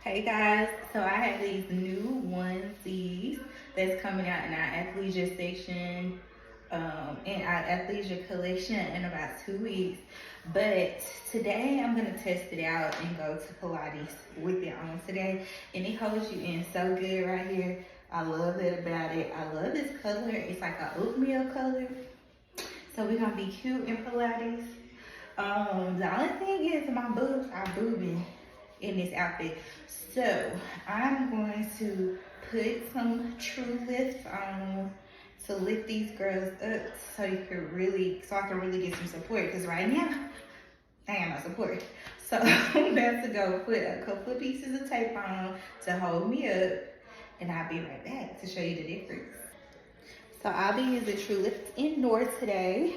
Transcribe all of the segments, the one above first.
Hey guys, so I have these new onesies that's coming out in our athleisure section, in our athleisure collection in about 2 weeks. But today I'm gonna test it out and go to Pilates with it on today. And it holds you in so good right here. I love that about it. I love this color. It's like an oatmeal color. So we're gonna be cute in Pilates. The only thing is my boobs are boobing in this outfit. So I'm going to put some true lifts on to lift these girls up so I can really get some support. Because right now I ain't no support. So I'm about to go put a couple of pieces of tape on to hold me up, and I'll be right back to show you the difference. So I'll be using True Lift indoors today,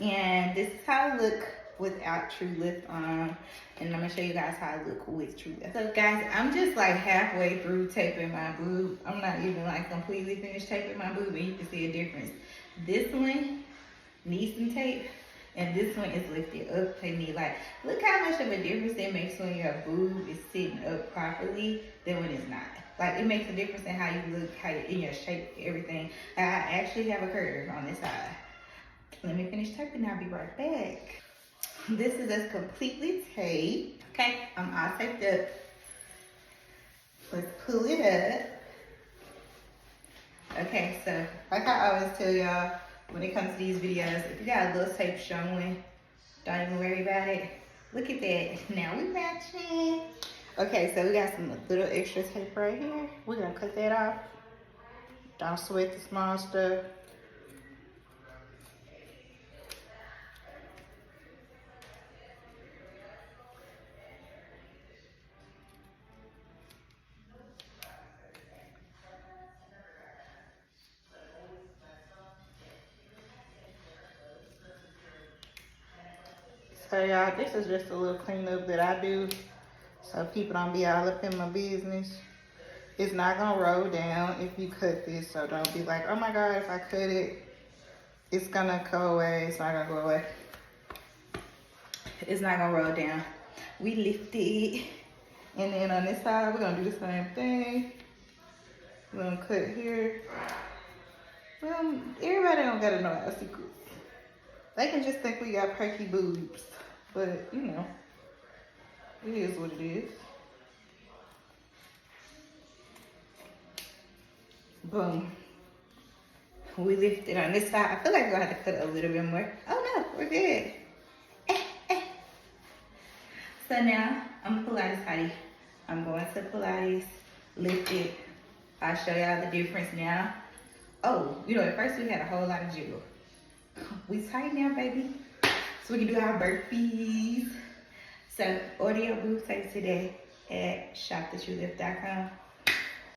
and this is how I look without True Lift on, and I'm gonna show you guys how I look with True Lift. So guys, I'm just like halfway through taping my boob. I'm not even like completely finished taping my boob, and you can see a difference. This one needs some tape, and this one is lifted up to me. Like, look how much of a difference it makes when your boob is sitting up properly than when it's not. Like, it makes a difference in how you look, how you, in your shape, everything. I actually have a curve on this side. Let me finish taping, I'll be right back. This is just completely taped. Okay, I'm all taped up. Let's pull it up. Okay, so like I always tell y'all, when it comes to these videos, if you got a little tape showing, don't even worry about it. Look at that, now we matching. Okay, so we got some little extra tape right here. We're gonna cut that off. Don't sweat the small stuff. So y'all, this is just a little cleanup that I do so people don't be all up in my business. It's not gonna roll down if you cut this, so don't be like, oh my God, if I cut it, it's gonna go away. It's not gonna go away. It's not gonna roll down. We lift it, and then on this side, we're gonna do the same thing. We're gonna cut here. Well, everybody don't gotta know our secrets. They can just think we got perky boobs, but you know, it is what it is. Boom. We lift it on this side. I feel like we're gonna have to cut a little bit more. Oh no, we're good. So now I'm a Pilates hottie. I'm going to Pilates, lift it. I'll show y'all the difference now. Oh, you know, at first we had a whole lot of jiggle. We tight now, baby. So we can do our burpees. So order your boob tape today at shop.thetruelift.com.